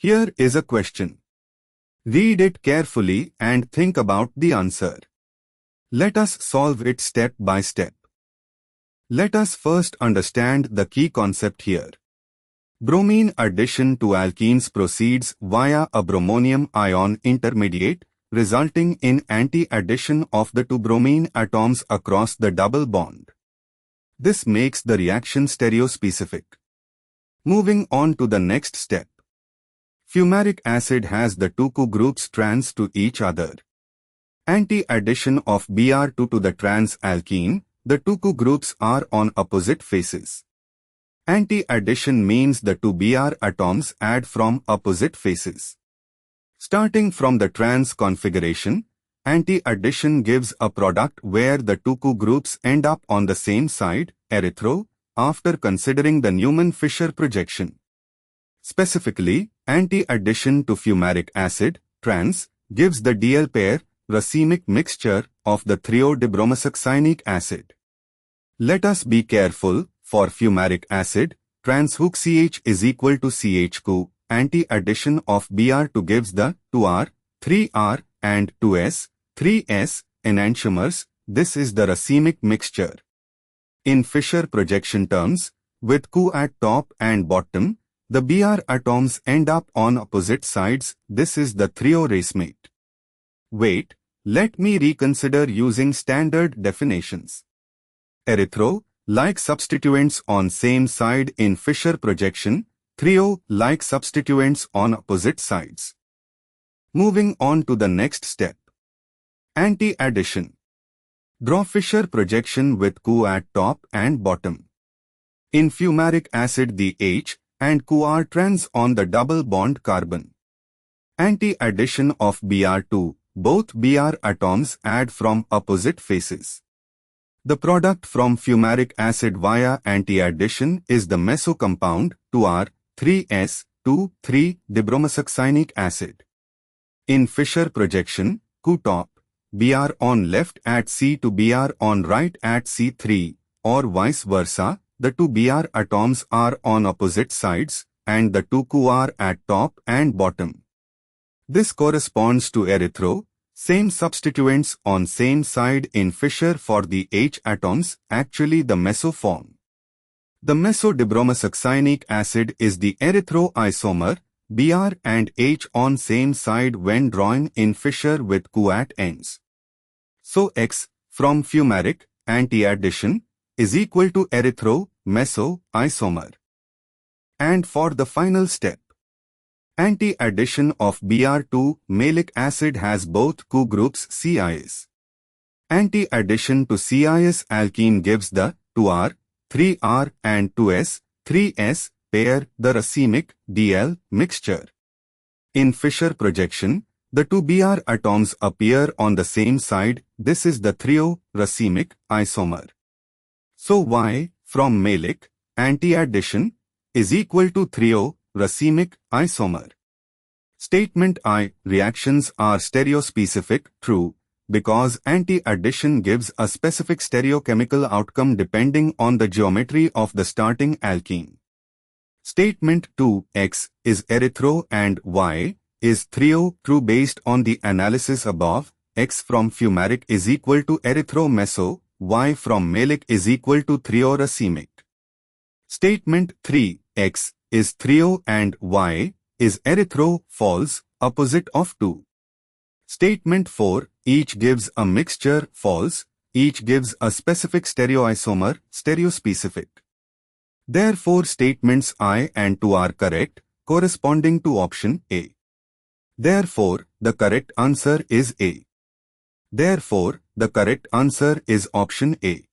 Here is a question. Read it carefully and think about the answer. Let us solve it step by step. Let us first understand the key concept here. Bromine addition to alkenes proceeds via a bromonium ion intermediate, resulting in anti-addition of the two bromine atoms across the double bond. This makes the reaction stereospecific. Moving on to the next step. Fumaric acid has the two COO groups trans to each other. Anti-addition of Br2 to the trans alkene, the two COO groups are on opposite faces. Anti-addition means the two Br atoms add from opposite faces. Starting from the trans configuration, anti-addition gives a product where the two COO groups end up on the same side, erythro, after considering the Newman-Fisher projection. Specifically, anti-addition to fumaric acid, trans, gives the DL pair, racemic mixture of the thiodibromosuccinic acid. Let us be careful, for fumaric acid, trans-hook CH is equal to CH2, anti-addition of Br2 gives the 2R, 3R, and 2S, 3S, enantiomers, this is the racemic mixture. In Fisher projection terms, with COO at top and bottom, the Br atoms end up on opposite sides, this is the thiouracemate. Wait, let me reconsider using standard definitions. Erythro, like substituents on same side in Fisher projection, thio, like substituents on opposite sides. Moving on to the next step. Anti-addition. Draw Fisher projection with COO at top and bottom. In fumaric acid the H and COO are trans on the double bond carbon. Anti-addition of Br2, both Br atoms add from opposite faces. The product from fumaric acid via anti-addition is the meso compound 2R, 3S, 2,3-dibromosuccinic acid. In Fisher projection, COO top, Br on left at C to Br on right at C3, or vice versa, the two Br atoms are on opposite sides, and the two COO are at top and bottom. This corresponds to erythro, same substituents on same side in Fisher for the H atoms, actually the meso form. The meso-dibromosuccinic acid is the erythro isomer, Br and H on same side when drawn in Fisher with COO at ends. So X, from fumaric, anti-addition, is equal to erythro, meso, isomer. And for the final step, anti-addition of Br2 malic acid has both COO groups CIS. Anti-addition to CIS alkene gives the 2R, 3R and 2S, 3S pair, the racemic DL mixture. In Fisher projection, the two Br atoms appear on the same side, this is the thio-racemic isomer. So Y, from malic, anti-addition, is equal to thio-racemic isomer. Statement I, reactions are stereospecific, true, because anti-addition gives a specific stereochemical outcome depending on the geometry of the starting alkene. Statement 2, X is erythro and Y is thio, true based on the analysis above, X from fumaric is equal to erythro-meso, Y from malic is equal to thio-racemic. Statement 3, X is thio and Y is erythro, false, opposite of 2. Statement 4, each gives a mixture, false, each gives a specific stereoisomer, stereospecific. Therefore statements I and 2 are correct, corresponding to option A. Therefore, the correct answer is A. Therefore, the correct answer is option A.